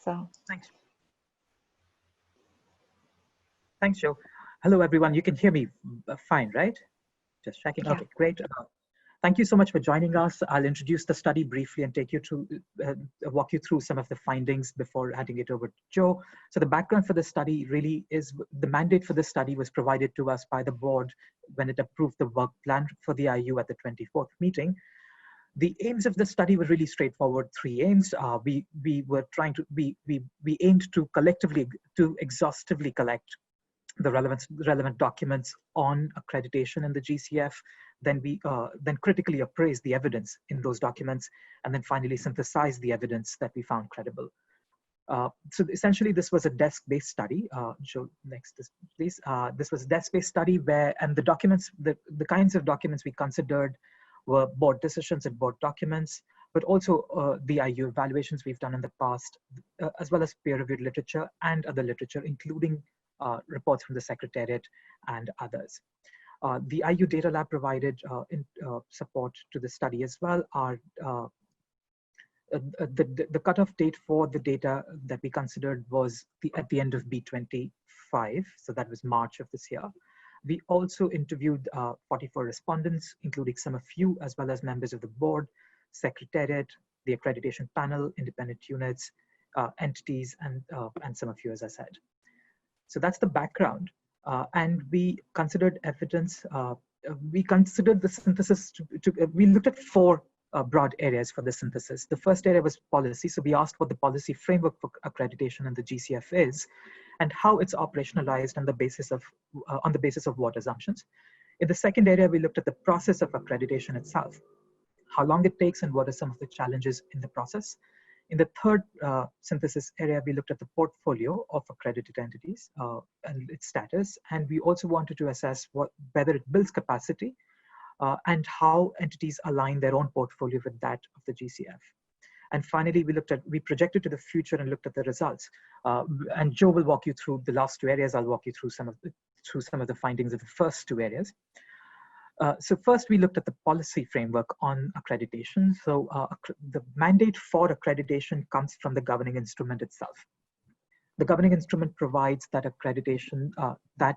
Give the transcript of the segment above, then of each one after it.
So Thanks. Thanks, Joe. Hello, everyone. You can hear me fine, right? Just checking. yeah. Okay, great. Thank you so much for joining us. I'll introduce the study briefly and take you through, walk you through some of the findings before handing it over to Joe. So the background for the study really is the mandate for this study was provided to us by the board when it approved the work plan for the IEU at the 24th meeting. The aims of the study were really straightforward. Three aims. We aimed to exhaustively collect the relevant documents on accreditation in the GCF. Then we then critically appraise the evidence in those documents, and then finally synthesize the evidence that we found credible. So essentially, this was a desk-based study. Joe, next, please. This was a desk-based study and the documents, the kinds of documents we considered were board decisions and board documents, but also the IEU evaluations we've done in the past, as well as peer-reviewed literature and other literature, including reports from the Secretariat and others. The IEU Data Lab provided support to the study as well. The cutoff date for the data that we considered was at the end of B25, so that was March of this year. We also interviewed 44 respondents, including some of you, as well as members of the board, Secretariat, the accreditation panel, independent units, entities, and some of you, as I said. So that's the background. And we considered evidence, we considered the synthesis, we looked at four broad areas for the synthesis. The first area was policy. So we asked what the policy framework for accreditation in the GCF is and how it's operationalized on the basis of what assumptions. In the second area, we looked at the process of accreditation itself, how long it takes and what are some of the challenges in the process. In the third synthesis area, we looked at the portfolio of accredited entities and its status. And we also wanted to assess whether it builds capacity and how entities align their own portfolio with that of the GCF. And finally, we projected to the future and looked at the results. And Joe will walk you through the last two areas. I'll walk you through some of the findings of the first two areas. So first, we looked at the policy framework on accreditation. So the mandate for accreditation comes from the governing instrument itself. The governing instrument provides that accreditation, that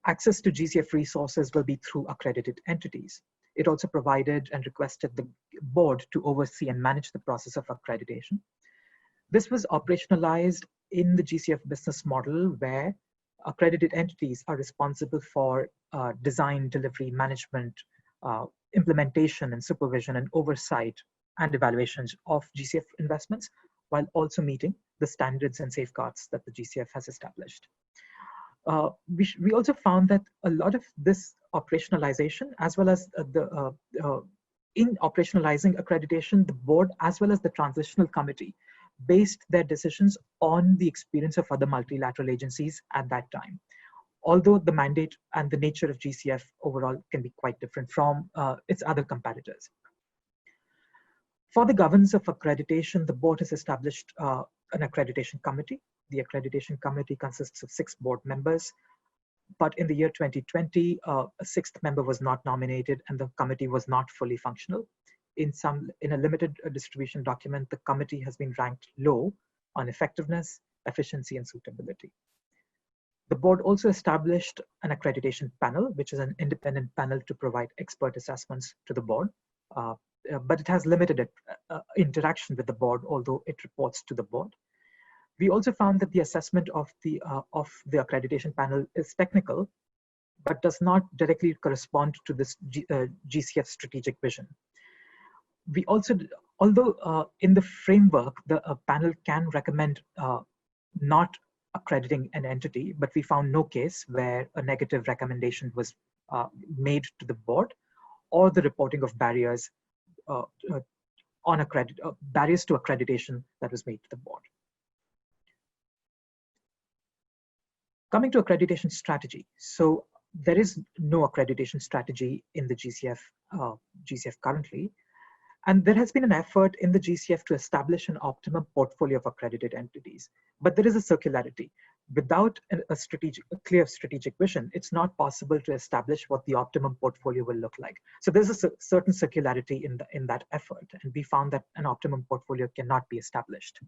access to GCF resources will be through accredited entities. It also provided and requested the board to oversee and manage the process of accreditation. This was operationalized in the GCF business model where accredited entities are responsible for design, delivery, management, implementation and supervision and oversight and evaluations of GCF investments, while also meeting the standards and safeguards that the GCF has established. We also found that a lot of this operationalization, as well as in operationalizing accreditation, the board, as well as the transitional committee, based their decisions on the experience of other multilateral agencies at that time. Although the mandate and the nature of GCF overall can be quite different from its other competitors. For the governance of accreditation, the board has established an accreditation committee. The accreditation committee consists of 6 board members, but in the year 2020, a 6th member was not nominated and the committee was not fully functional. In a limited distribution document, the committee has been ranked low on effectiveness, efficiency, and suitability. The board also established an accreditation panel, which is an independent panel to provide expert assessments to the board, but it has limited interaction with the board, although it reports to the board. We also found that the assessment of the accreditation panel is technical, but does not directly correspond to this GCF strategic vision. We also, although in the framework, the panel can recommend not accrediting an entity, but we found no case where a negative recommendation was made to the board or the reporting of barriers barriers to accreditation that was made to the board. Coming to accreditation strategy. So there is no accreditation strategy in the GCF currently. And there has been an effort in the GCF to establish an optimum portfolio of accredited entities. But there is a circularity. Without a clear strategic vision, it's not possible to establish what the optimum portfolio will look like. So there's a certain circularity in that effort. And we found that an optimum portfolio cannot be established.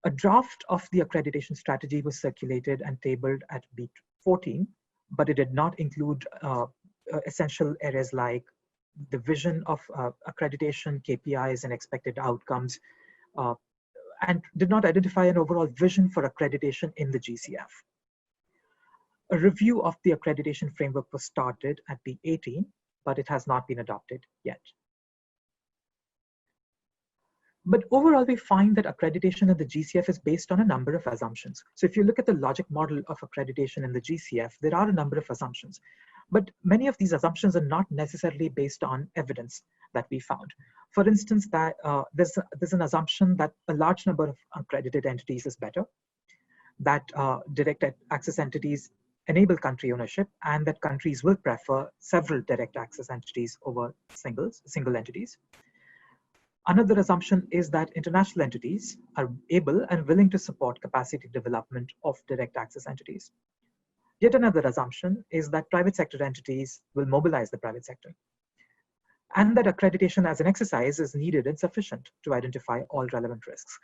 A draft of the accreditation strategy was circulated and tabled at B14, but it did not include essential areas like the vision of accreditation, KPIs, and expected outcomes, and did not identify an overall vision for accreditation in the GCF. A review of the accreditation framework was started at B18, but it has not been adopted yet. But overall, we find that accreditation in the GCF is based on a number of assumptions. So if you look at the logic model of accreditation in the GCF, there are a number of assumptions. But many of these assumptions are not necessarily based on evidence that we found. For instance, that there's an assumption that a large number of accredited entities is better, that direct access entities enable country ownership, and that countries will prefer several direct access entities over single entities. Another assumption is that international entities are able and willing to support capacity development of direct access entities. Yet another assumption is that private sector entities will mobilize the private sector, and that accreditation as an exercise is needed and sufficient to identify all relevant risks.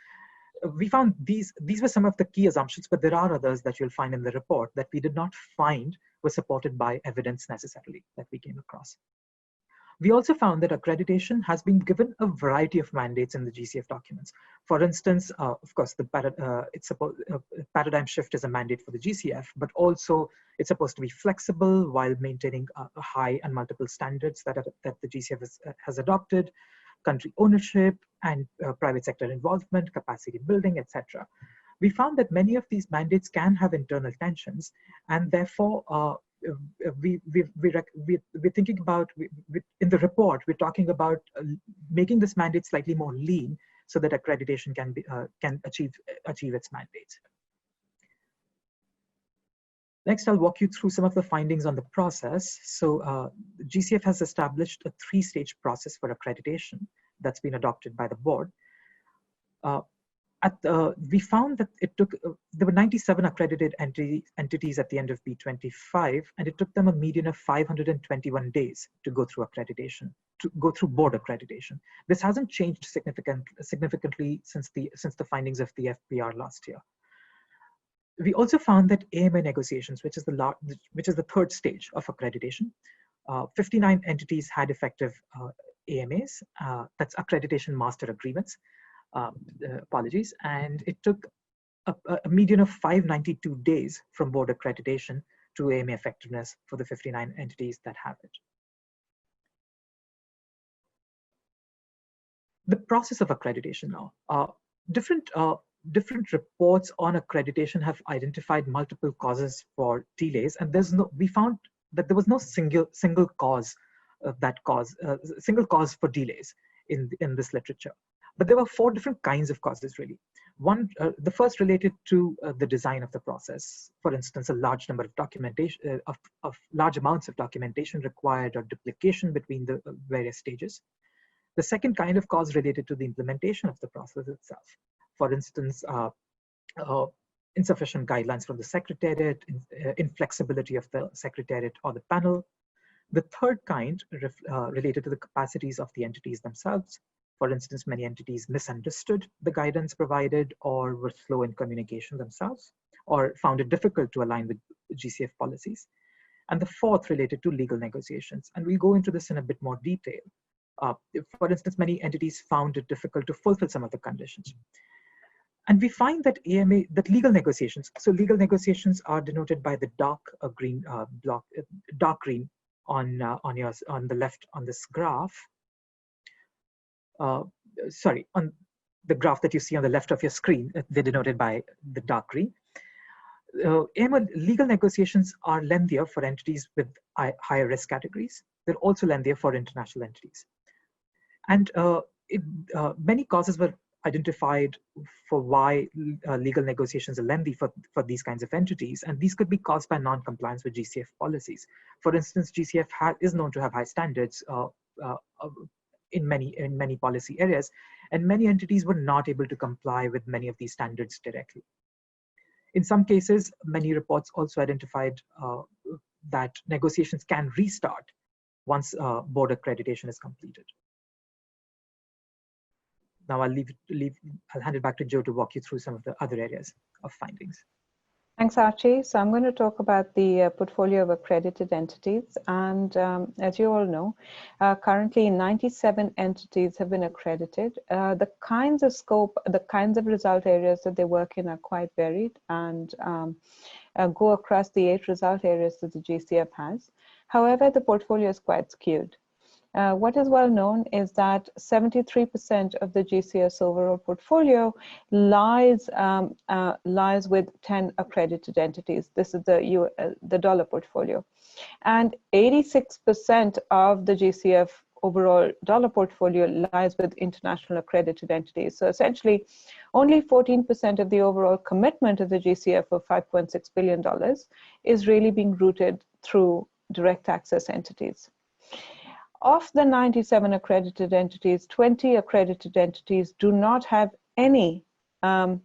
We found these were some of the key assumptions, but there are others that you'll find in the report that we did not find were supported by evidence necessarily that we came across. We also found that accreditation has been given a variety of mandates in the GCF documents. For instance, of course, paradigm shift is a mandate for the GCF, but also it's supposed to be flexible while maintaining a high and multiple standards that the GCF has adopted, country ownership and private sector involvement, capacity building, etc. We found that many of these mandates can have internal tensions, and therefore we're thinking about, in the report, we're talking about making this mandate slightly more lean so that accreditation can achieve its mandates. Next, I'll walk you through some of the findings on the process. So GCF has established a 3-stage process for accreditation that's been adopted by the board. We found that there were 97 accredited entities at the end of B25, and it took them a median of 521 days to go through accreditation, to go through board accreditation. This hasn't changed significantly since the findings of the FPR last year. We also found that AMA negotiations, which is the 3rd stage of accreditation, 59 entities had effective AMAs, that's accreditation master agreements. Apologies, and it took a median of 592 days from board accreditation to AMA effectiveness for the 59 entities that have it. The process of accreditation now. Different reports on accreditation have identified multiple causes for delays, and we found that there was no single cause for delays in this literature. But there were 4 different kinds of causes, really. The first related to the design of the process. For instance, a large number of documentation, of large amounts of documentation required, or duplication between the various stages. The second kind of cause related to the implementation of the process itself. For instance, insufficient guidelines from the Secretariat, inflexibility of the Secretariat or the panel. The third kind related to the capacities of the entities themselves. For instance, many entities misunderstood the guidance provided, or were slow in communication themselves, or found it difficult to align with GCF policies. And the fourth related to legal negotiations. And we'll go into this in a bit more detail. For instance, many entities found it difficult to fulfill some of the conditions. And we find that legal negotiations, so legal negotiations are denoted by the dark green block, dark green on the left on this graph. Sorry, on the graph that you see on the left of your screen, they're denoted by the dark green. Legal negotiations are lengthier for entities with higher risk categories. They're also lengthier for international entities. And many causes were identified for why legal negotiations are lengthy for these kinds of entities. And these could be caused by non-compliance with GCF policies. For instance, GCF is known to have high standards in many policy areas, and many entities were not able to comply with many of these standards directly. In some cases, many reports also identified that negotiations can restart once board accreditation is completed. Now I'll hand it back to Joe to walk you through some of the other areas of findings. Thanks, Archie. So I'm going to talk about the portfolio of accredited entities. And as you all know, currently 97 entities have been accredited. The kinds of scope, the kinds of result areas that they work in are quite varied and go across the 8 result areas that the GCF has. However, the portfolio is quite skewed. What is well known is that 73% of the GCS overall portfolio lies with 10 accredited entities. This is the dollar portfolio. And 86% of the GCF overall dollar portfolio lies with international accredited entities. So essentially, only 14% of the overall commitment of the GCF of $5.6 billion is really being routed through direct access entities. Of the 97 accredited entities, 20 accredited entities do not have any current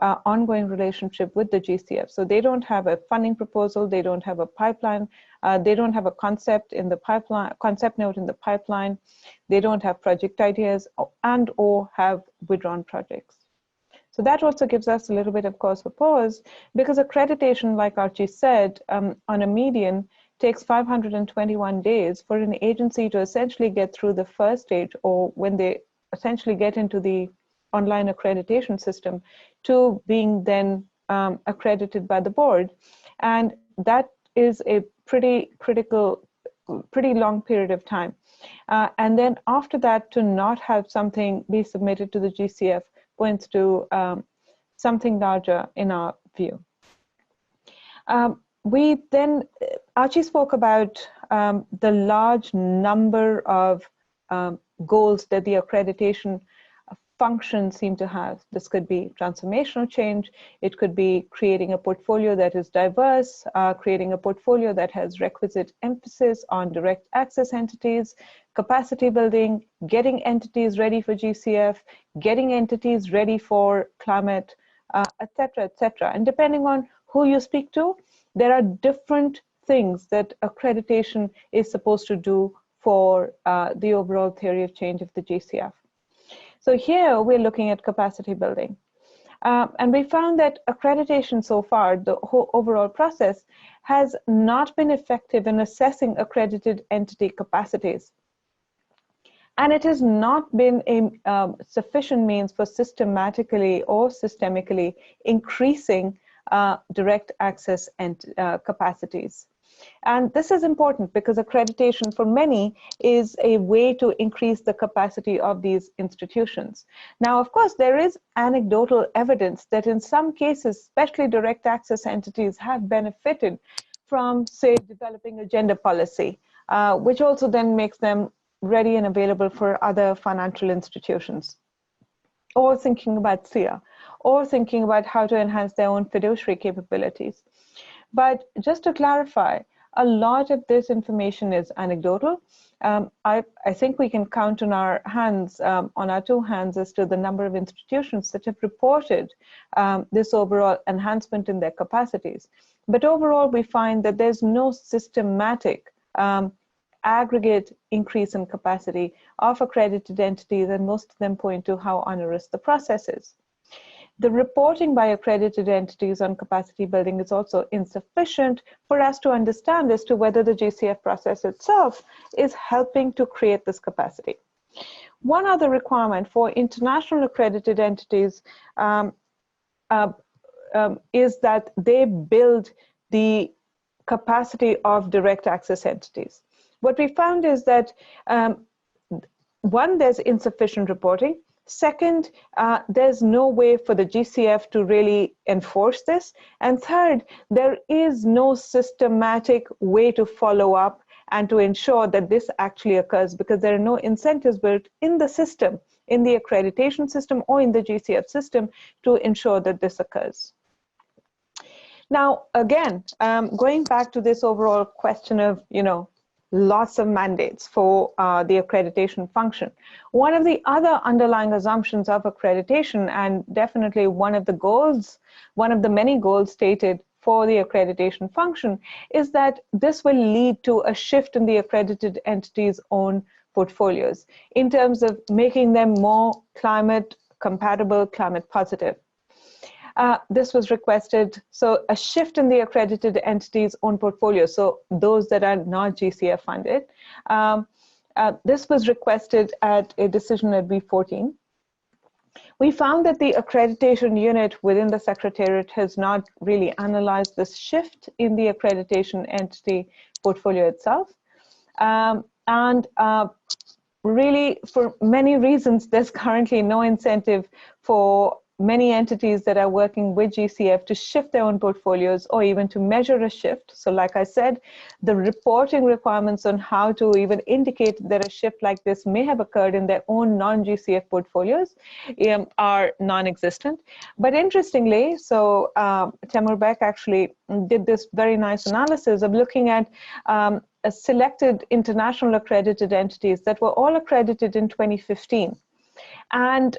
ongoing relationship with the GCF. So they don't have a funding proposal, they don't have a pipeline, they don't have a concept in the pipeline, concept note in the pipeline, they don't have project ideas or have withdrawn projects. So that also gives us a little bit of cause for pause, because accreditation, like Archie said, on a median takes 521 days for an agency to essentially get through the first stage, or when they essentially get into the online accreditation system, to being then accredited by the board. And that is a pretty long period of time. And then after that, to not have something be submitted to the GCF points to something larger in our view. We then, Archie spoke about the large number of goals that the accreditation function seem to have. This could be transformational change. It could be creating a portfolio that is diverse, creating a portfolio that has requisite emphasis on direct access entities, capacity building, getting entities ready for GCF, getting entities ready for climate, etc., etc. And depending on who you speak to, there are different things that accreditation is supposed to do for the overall theory of change of the GCF. So here we're looking at capacity building. And we found that accreditation so far, the whole overall process, has not been effective in assessing accredited entity capacities. And it has not been a sufficient means for systematically or systemically increasing direct access and capacities. And this is important because accreditation for many is a way to increase the capacity of these institutions. Now, of course, there is anecdotal evidence that in some cases, especially direct access entities have benefited from, say, developing a gender policy, which also then makes them ready and available for other financial institutions, or thinking about SIA, or thinking about how to enhance their own fiduciary capabilities. But just to clarify, a lot of this information is anecdotal. I think we can count on our hands, on our 2 hands, as to the number of institutions that have reported this overall enhancement in their capacities. But overall, we find that there's no systematic aggregate increase in capacity of accredited entities, and most of them point to how onerous the process is. The reporting by accredited entities on capacity building is also insufficient for us to understand as to whether the GCF process itself is helping to create this capacity. One other requirement for international accredited entities is that they build the capacity of direct access entities. What we found is that, one, there's insufficient reporting. Second, there's no way for the GCF to really enforce this. And third, there is no systematic way to follow up and to ensure that this actually occurs, because there are no incentives built in the system, in the accreditation system or in the GCF system, to ensure that this occurs. Now, again, going back to this overall question of, lots of mandates for the accreditation function. One of the other underlying assumptions of accreditation, and definitely one of the goals, one of the many goals stated for the accreditation function, is that this will lead to a shift in the accredited entity's own portfolios in terms of making them more climate compatible, climate positive. This was requested, so a shift in the accredited entities' own portfolio, so those that are not GCF funded. This was requested at a decision at B14. We found that the accreditation unit within the Secretariat has not really analyzed this shift in the accreditation entity portfolio itself. Really, for many reasons, there's currently no incentive for many entities that are working with GCF to shift their own portfolios or even to measure a shift. So like I said, the reporting requirements on how to even indicate that a shift like this may have occurred in their own non-GCF portfolios are non-existent. But interestingly, so Temur Beck actually did this very nice analysis of looking at selected international accredited entities that were all accredited in 2015. And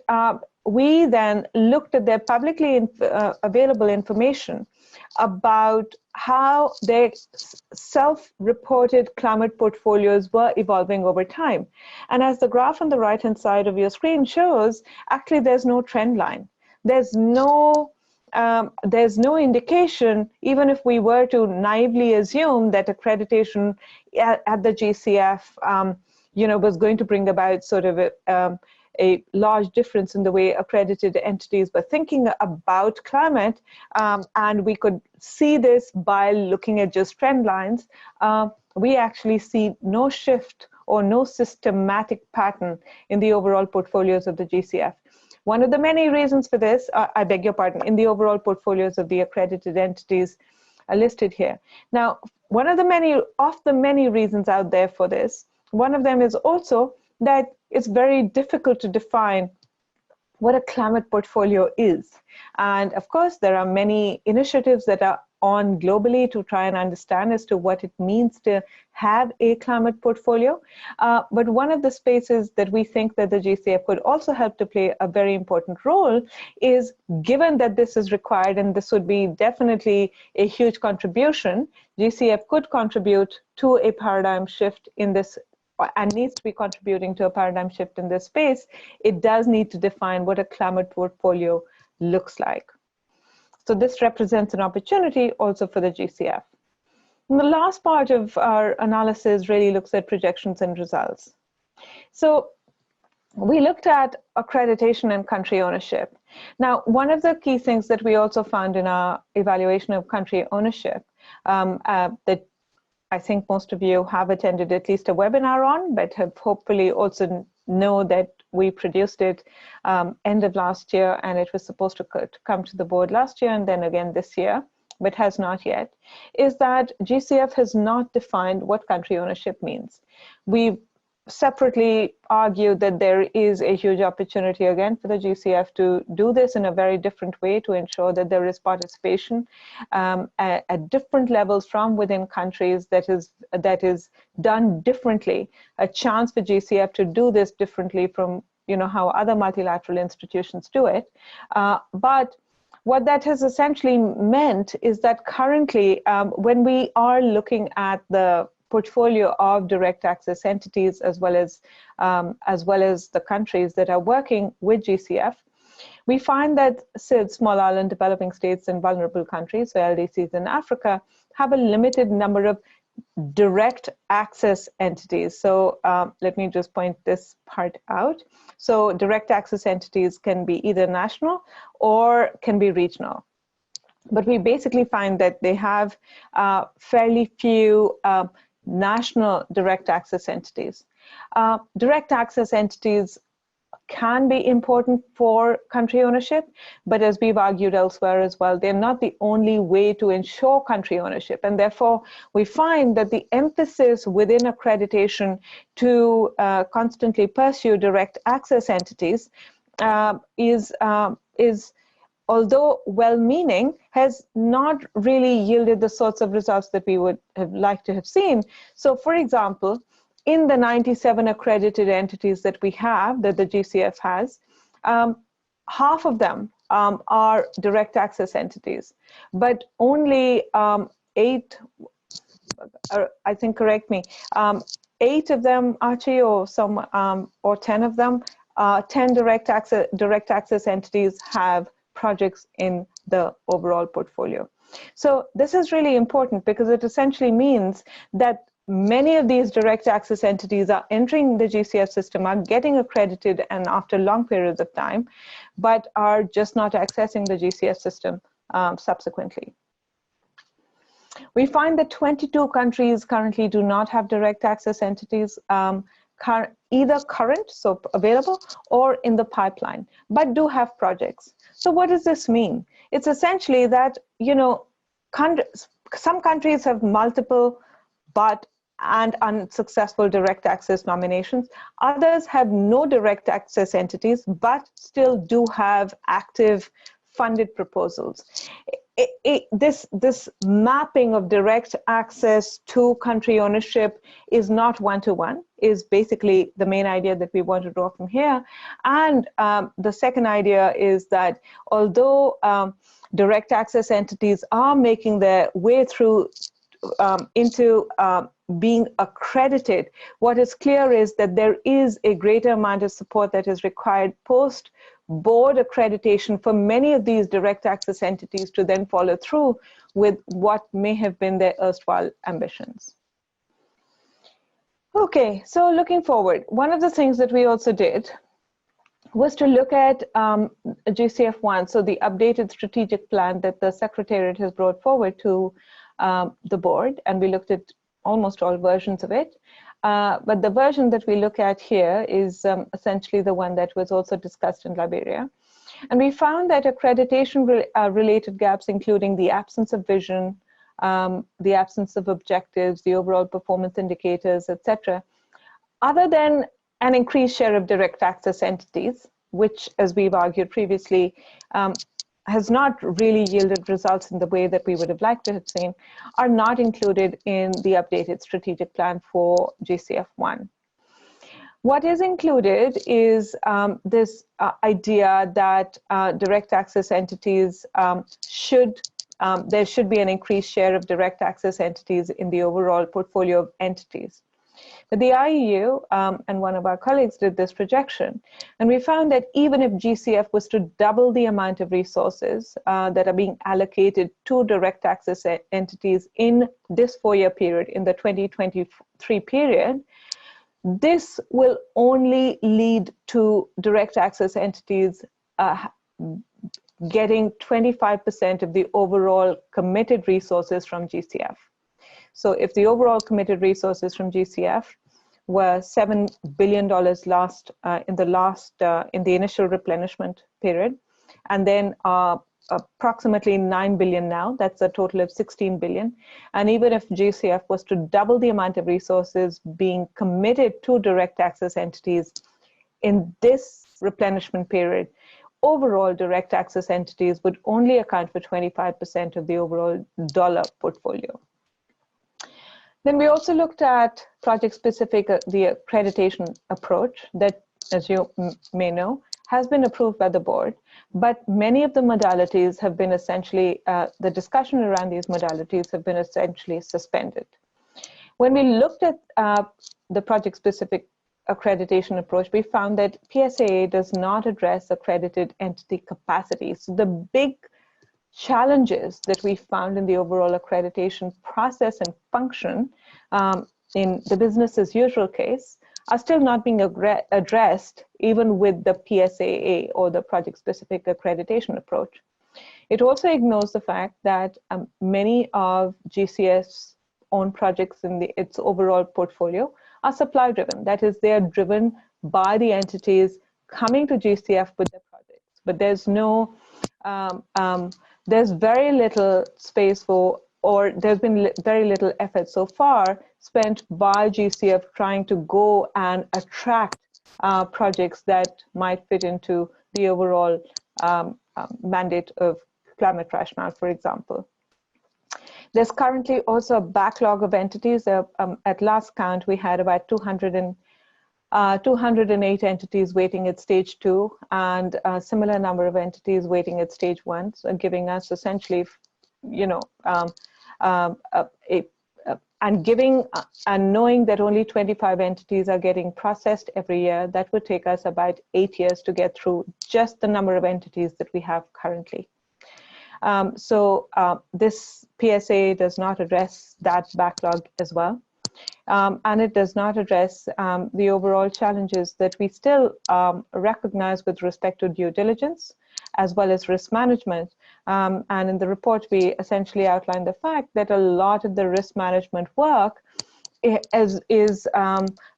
we then looked at their publicly available information about how their self-reported climate portfolios were evolving over time. And as the graph on the right-hand side of your screen shows, actually there's no trend line. There's no indication, even if we were to naively assume that accreditation at the GCF was going to bring about sort of a large difference in the way accredited entities were thinking about climate, and we could see this by looking at just trend lines. We actually see no shift or no systematic pattern in the overall portfolios of the GCF. One of the many reasons for this, I beg your pardon, in the overall portfolios of the accredited entities are listed here. Now, one of the many reasons out there for this, one of them is also that it's very difficult to define what a climate portfolio is. And of course, there are many initiatives that are on globally to try and understand as to what it means to have a climate portfolio. But one of the spaces that we think that the GCF could also help to play a very important role is, given that this is required, and this would be definitely a huge contribution, GCF could contribute to a paradigm shift in this, and needs to be contributing to a paradigm shift in this space. It does need to define what a climate portfolio looks like. So this represents an opportunity also for the GCF. And the last part of our analysis really looks at projections and results. So we looked at accreditation and country ownership. Now, one of the key things that we also found in our evaluation of country ownership that I think most of you have attended at least a webinar on, but have hopefully also know that we produced it end of last year, and it was supposed to come to the board last year and then again this year, but has not yet, is that GCF has not defined what country ownership means. We've separately argued that there is a huge opportunity again for the GCF to do this in a very different way to ensure that there is participation at different levels from within countries that is done differently, a chance for GCF to do this differently from how other multilateral institutions do it. But what that has essentially meant is that currently when we are looking at the portfolio of direct access entities as well as the countries that are working with GCF, we find that small island developing states and vulnerable countries, so LDCs in Africa, have a limited number of direct access entities. So let me just point this part out. So direct access entities can be either national or can be regional. But we basically find that they have fairly few national direct access entities. Direct access entities can be important for country ownership, but as we've argued elsewhere as well, they're not the only way to ensure country ownership. And therefore, we find that the emphasis within accreditation to constantly pursue direct access entities is although well-meaning, has not really yielded the sorts of results that we would have liked to have seen. So for example, in the 97 accredited entities that we have, that the GCF has, half of them are direct access entities, but only 8, I think, correct me, 8 of them, Archie, or some or 10 of them, 10 direct access entities have projects in the overall portfolio. So this is really important because it essentially means that many of these direct access entities are entering the GCF system, are getting accredited, and after long periods of time, but are just not accessing the GCF system subsequently. We find that 22 countries currently do not have direct access entities, either current, so available, or in the pipeline, but do have projects. So what does this mean? It's essentially that, you know, some countries have multiple and unsuccessful direct access nominations. Others have no direct access entities, but still do have active funded proposals. This mapping of direct access to country ownership is not one-to-one, is basically the main idea that we want to draw from here. And the second idea is that although direct access entities are making their way through into being accredited, what is clear is that there is a greater amount of support that is required post board accreditation for many of these direct access entities to then follow through with what may have been their erstwhile ambitions. Okay, so looking forward, one of the things that we also did was to look at GCF1, so the updated strategic plan that the Secretariat has brought forward to the board, and we looked at almost all versions of it. But the version that we look at here is essentially the one that was also discussed in Liberia. And we found that accreditation related gaps, including the absence of vision, the absence of objectives, the overall performance indicators, etc., other than an increased share of direct access entities, which, as we've argued previously, has not really yielded results in the way that we would have liked to have seen, are not included in the updated strategic plan for GCF1. What is included is this idea that direct access entities there should be an increased share of direct access entities in the overall portfolio of entities. But the IEU and one of our colleagues did this projection, and we found that even if GCF was to double the amount of resources that are being allocated to direct access entities in this 4-year period, in the 2023 period, this will only lead to direct access entities getting 25% of the overall committed resources from GCF. So if the overall committed resources from GCF were $7 billion in the initial replenishment period, and then approximately $9 billion now, that's a total of $16 billion. And even if GCF was to double the amount of resources being committed to direct access entities in this replenishment period, overall direct access entities would only account for 25% of the overall dollar portfolio. Then we also looked at project-specific, the accreditation approach that, as you may know, has been approved by the board, but many of the modalities have been essentially, the discussion around these modalities have been essentially suspended. When we looked at the project-specific accreditation approach, we found that PSAA does not address accredited entity capacity. So the big challenges that we found in the overall accreditation process and function in the business as usual case are still not being addressed even with the PSAA or the project-specific accreditation approach. It also ignores the fact that many of GCF's own projects in its overall portfolio are supply driven. That is, they are driven by the entities coming to GCF with their projects, but there's no there's very little space for, or there's been very little effort so far spent by GCF trying to go and attract projects that might fit into the overall mandate of climate rationale, for example. There's currently also a backlog of entities. At last count, we had about 208 entities waiting at stage 2 and a similar number of entities waiting at stage 1, so giving us essentially, you know, and knowing that only 25 entities are getting processed every year, that would take us about 8 years to get through just the number of entities that we have currently. This PSA does not address that backlog as well. And it does not address the overall challenges that we still recognize with respect to due diligence, as well as risk management. And in the report, we essentially outline the fact that a lot of the risk management work is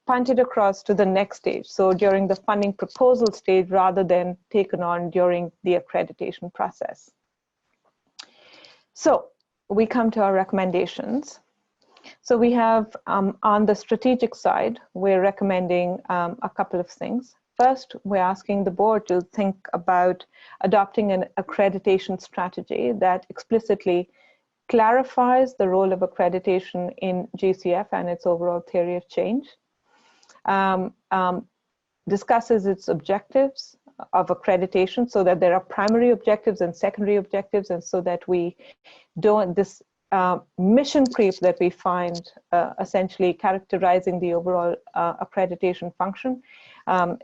punted across to the next stage. So during the funding proposal stage, rather than taken on during the accreditation process. So we come to our recommendations. So we have, on the strategic side, we're recommending a couple of things. First, we're asking the board to think about adopting an accreditation strategy that explicitly clarifies the role of accreditation in GCF and its overall theory of change, discusses its objectives of accreditation so that there are primary objectives and secondary objectives, and so that we don't, this mission creep that we find essentially characterizing the overall accreditation function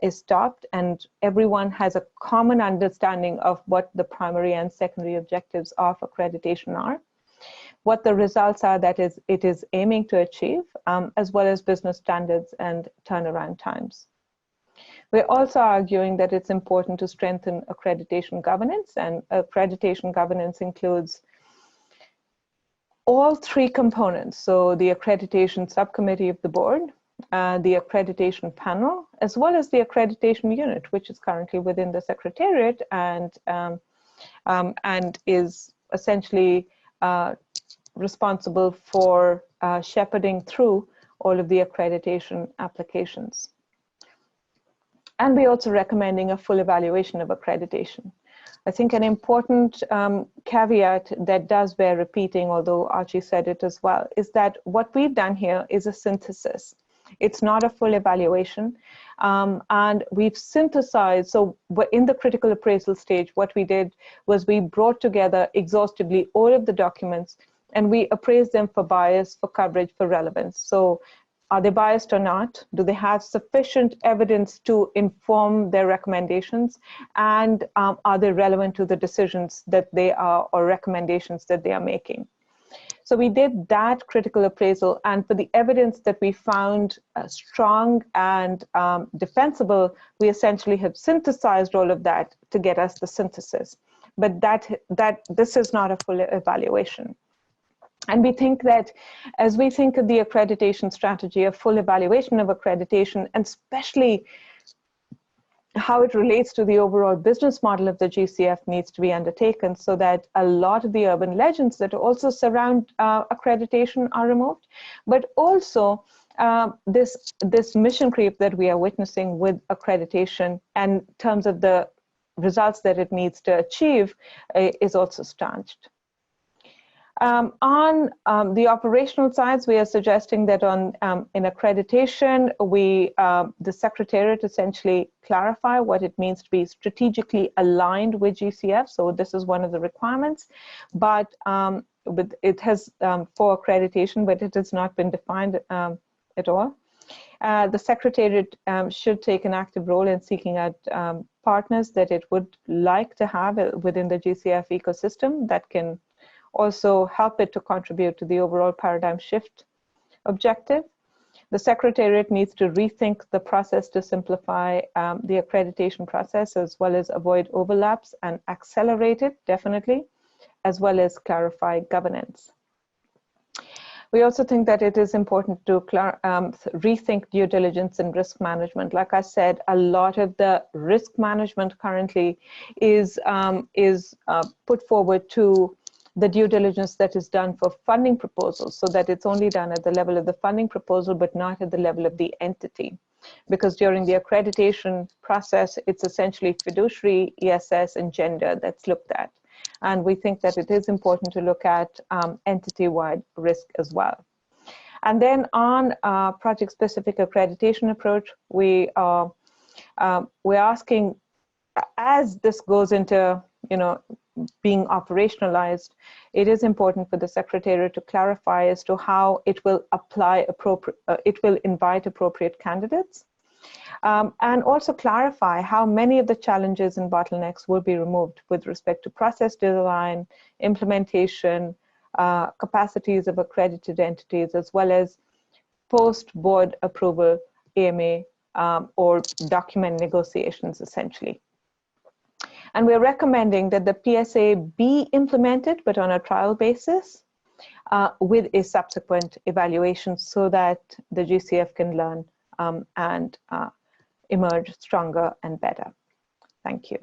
is stopped, and everyone has a common understanding of what the primary and secondary objectives of accreditation are, what the results are that it is aiming to achieve, as well as business standards and turnaround times. We're also arguing that it's important to strengthen accreditation governance, and accreditation governance includes all three components. So the accreditation subcommittee of the board, the accreditation panel, as well as the accreditation unit, which is currently within the Secretariat and is essentially responsible for shepherding through all of the accreditation applications. And we're also recommending a full evaluation of accreditation. I think an important caveat that does bear repeating, although Archie said it as well, is that what we've done here is a synthesis. It's not a full evaluation. And we've synthesized, so in the critical appraisal stage, what we did was we brought together exhaustively all of the documents, and we appraised them for bias, for coverage, for relevance. So are they biased or not? Do they have sufficient evidence to inform their recommendations? And are they relevant to the decisions that they are, or recommendations that they are making? So we did that critical appraisal, and for the evidence that we found strong and defensible, we essentially have synthesized all of that to get us the synthesis. But this is not a full evaluation. And we think that as we think of the accreditation strategy, a full evaluation of accreditation, and especially how it relates to the overall business model of the GCF, needs to be undertaken, so that a lot of the urban legends that also surround accreditation are removed, but also this mission creep that we are witnessing with accreditation and in terms of the results that it needs to achieve is also stanched. On the operational sides, we are suggesting that in accreditation, the Secretariat essentially clarify what it means to be strategically aligned with GCF. So this is one of the requirements, but it has for accreditation, but it has not been defined at all. The Secretariat should take an active role in seeking out partners that it would like to have within the GCF ecosystem that can also help it to contribute to the overall paradigm shift objective. The Secretariat needs to rethink the process to simplify the accreditation process, as well as avoid overlaps and accelerate it, definitely, as well as clarify governance. We also think that it is important to rethink due diligence and risk management. Like I said, a lot of the risk management currently is put forward to the due diligence that is done for funding proposals, so that it's only done at the level of the funding proposal, but not at the level of the entity. Because during the accreditation process, it's essentially fiduciary, ESS, and gender that's looked at. And we think that it is important to look at entity-wide risk as well. And then on project-specific accreditation approach, we're asking, as this goes into, being operationalized, it is important for the Secretariat to clarify as to how it will apply it will invite appropriate candidates, and also clarify how many of the challenges and bottlenecks will be removed with respect to process design, implementation, capacities of accredited entities, as well as post-board approval AMA or document negotiations, essentially. And we're recommending that the PSA be implemented, but on a trial basis with a subsequent evaluation so that the GCF can learn and emerge stronger and better. Thank you.